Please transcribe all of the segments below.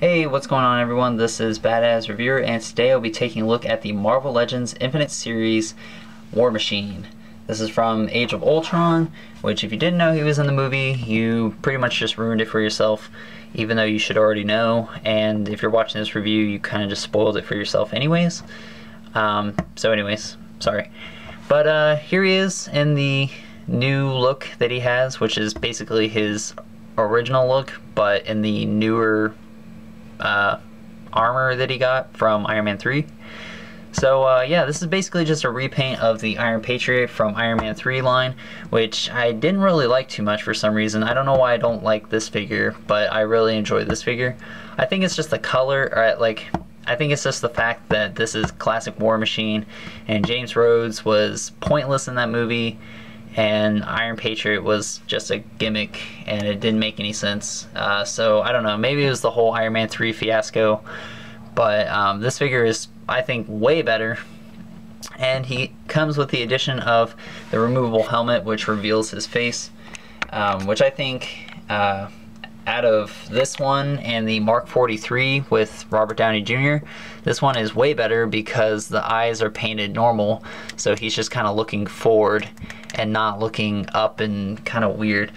Hey, what's going on everyone? This is Badass Reviewer, and today I'll be taking a look at the Marvel Legends Infinite Series War Machine. This is from Age of Ultron, which if you didn't know he was in the movie, you pretty much just ruined it for yourself, even though you should already know, and if you're watching this review, you kind of just spoiled it for yourself anyways. Sorry. But here he is in the new look that he has, which is basically his original look, but in the newer armor that he got from Iron Man 3. So yeah, this is basically just a repaint of the Iron Patriot from Iron Man 3 line, which I didn't really like too much for some reason. I don't know why I don't like this figure, but I really enjoy this figure. I think it's just the color, or I think it's just the fact that this is classic War Machine, and James Rhodes was pointless in that movie, and Iron Patriot was just a gimmick and it didn't make any sense. So I don't know, maybe it was the whole Iron Man 3 fiasco, but this figure is, I think, way better. And he comes with the addition of the removable helmet, which reveals his face, which I think out of this one and the Mark 43 with Robert Downey Jr., this one is way better because the eyes are painted normal, so he's just kind of looking forward and not looking up and kind of weird.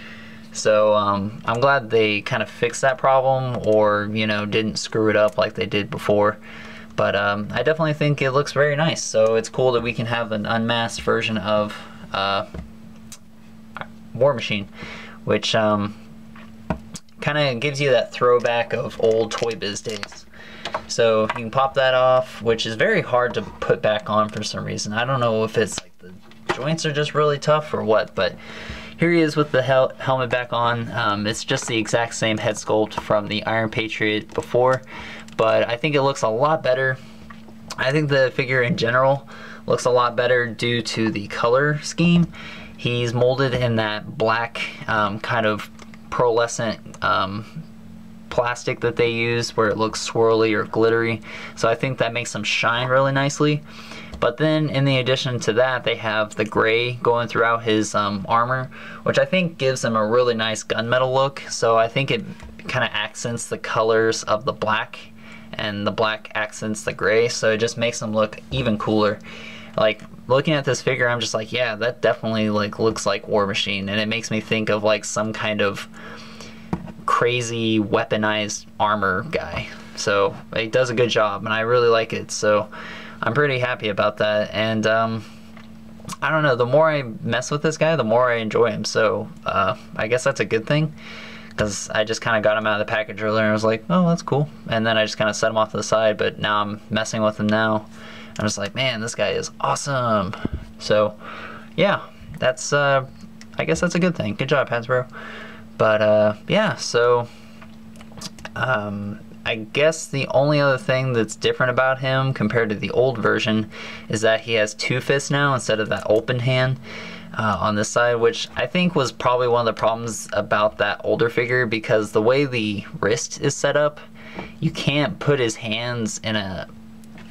So I'm glad they kind of fixed that problem, or didn't screw it up like they did before. But I definitely think it looks very nice, so it's cool that we can have an unmasked version of War Machine, which kind of gives you that throwback of old Toy Biz days. So you can pop that off, which is very hard to put back on for some reason. I don't know if it's like the joints are just really tough or what, but here he is with the helmet back on. It's just the exact same head sculpt from the Iron Patriot before, but I think it looks a lot better. I think the figure in general looks a lot better due to the color scheme. He's molded in that black kind of pearlescent plastic that they use, where it looks swirly or glittery, so I think that makes them shine really nicely. But then in the addition to that, they have the gray going throughout his armor, which I think gives him a really nice gunmetal look. So I think it kind of accents the colors of the black, and the black accents the gray, so it just makes them look even cooler. Like, looking at this figure, I'm just like, yeah, that definitely looks like War Machine, and it makes me think of like some kind of crazy weaponized armor guy. So it does a good job, and I really like it, so I'm pretty happy about that. And I don't know, the more I mess with this guy, the more I enjoy him, so I guess that's a good thing, because I just kind of got him out of the package earlier and I was like, oh, that's cool, and then I just kind of set him off to the side. But now I'm messing with him now, I'm just like, man, this guy is awesome. So yeah, that's I guess that's a good thing. Good job, Hasbro. But yeah, so I guess the only other thing that's different about him compared to the old version is that he has two fists now instead of that open hand on this side, which I think was probably one of the problems about that older figure, because the way the wrist is set up, you can't put his hands in a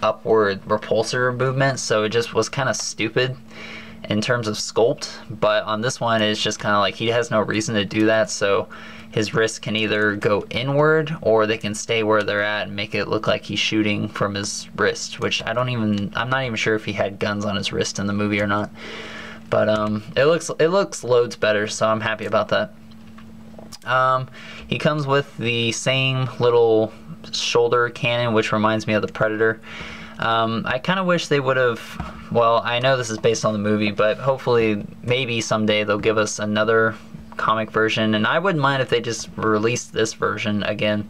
upward repulsor movement, so it just was kind of stupid in terms of sculpt. But on this one, it's just kind of like he has no reason to do that, so his wrists can either go inward or they can stay where they're at and make it look like he's shooting from his wrist, which I'm not even sure if he had guns on his wrist in the movie or not. But it looks loads better, so I'm happy about that. He comes with the same little shoulder cannon, which reminds me of the Predator. I kind of wish they would have, well, I know this is based on the movie, but hopefully maybe someday they'll give us another comic version, and I wouldn't mind if they just released this version again.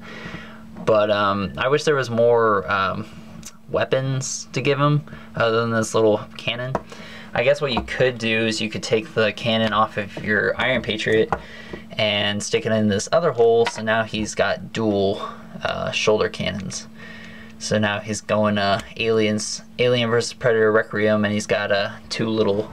But I wish there was more weapons to give him other than this little cannon. I guess what you could do is you could take the cannon off of your Iron Patriot and stick it in this other hole, so now he's got dual shoulder cannons. So now he's going Alien vs. Predator Requiem, and he's got two little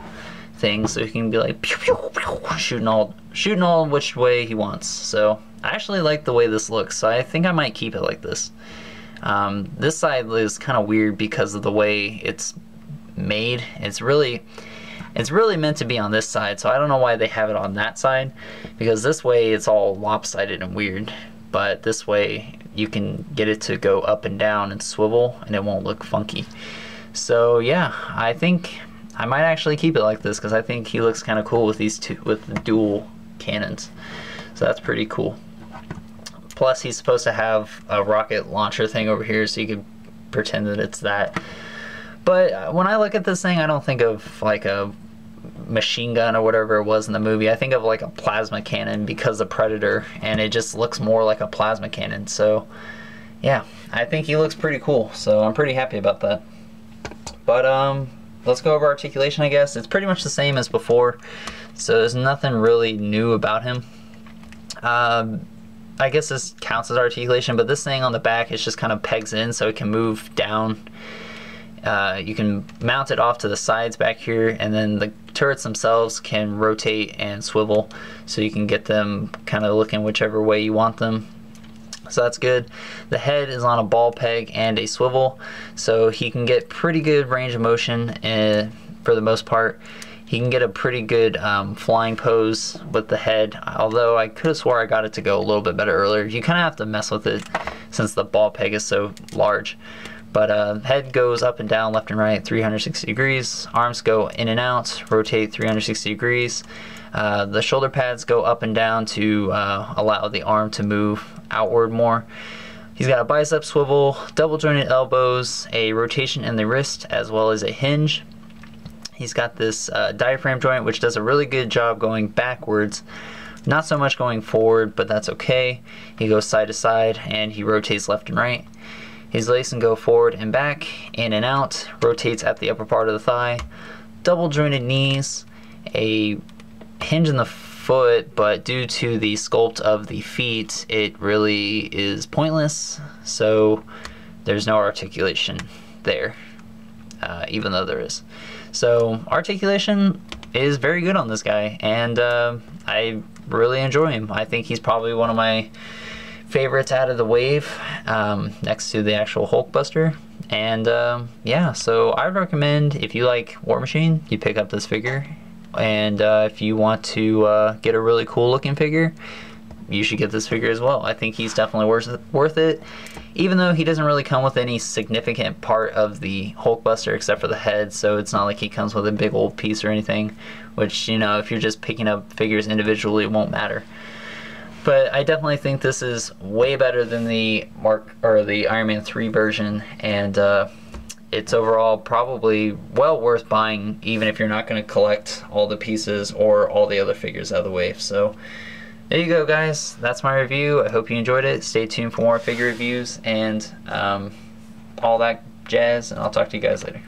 things, so he can be like pew, pew, pew, shooting all which way he wants. So I actually like the way this looks, so I think I might keep it like this. This side is kind of weird because of the way it's made. It's really meant to be on this side, so I don't know why they have it on that side, because this way it's all lopsided and weird, but this way you can get it to go up and down and swivel, and it won't look funky. So yeah, I think I might actually keep it like this because I think he looks kind of cool with these two, with the dual cannons. So that's pretty cool. Plus he's supposed to have a rocket launcher thing over here, so you could pretend that it's that. But when I look at this thing, I don't think of like a machine gun or whatever it was in the movie. I think of like a plasma cannon because of Predator, and it just looks more like a plasma cannon. So yeah, I think he looks pretty cool, so I'm pretty happy about that. But let's go over articulation, I guess. It's pretty much the same as before, so there's nothing really new about him. I guess this counts as articulation, but this thing on the back is just kind of pegs in so it can move down. You can mount it off to the sides back here, and then the turrets themselves can rotate and swivel, so you can get them kind of looking whichever way you want them. So that's good. The head is on a ball peg and a swivel, so he can get pretty good range of motion for the most part. He can get a pretty good flying pose with the head, although I could have swore I got it to go a little bit better earlier. You kind of have to mess with it since the ball peg is so large. But head goes up and down, left and right, 360 degrees. Arms go in and out, rotate 360 degrees. The shoulder pads go up and down to allow the arm to move outward more. He's got a bicep swivel, double jointed elbows, a rotation in the wrist, as well as a hinge. He's got this diaphragm joint, which does a really good job going backwards. Not so much going forward, but that's okay. He goes side to side, and he rotates left and right. His legs can go forward and back, in and out, rotates at the upper part of the thigh, double jointed knees, a hinge in the foot, but due to the sculpt of the feet, it really is pointless, so there's no articulation there, even though there is. So articulation is very good on this guy, and I really enjoy him. I think he's probably one of my favorites out of the wave, next to the actual Hulkbuster. And yeah, so I would recommend, if you like War Machine, you pick up this figure. And if you want to get a really cool looking figure, you should get this figure as well. I think he's definitely worth it, even though he doesn't really come with any significant part of the Hulkbuster except for the head, so it's not like he comes with a big old piece or anything, which, you know, if you're just picking up figures individually, it won't matter. But I definitely think this is way better than the Iron Man 3 version, and it's overall probably well worth buying, even if you're not going to collect all the pieces or all the other figures out of the wave. So there you go, guys. That's my review. I hope you enjoyed it. Stay tuned for more figure reviews and all that jazz, and I'll talk to you guys later.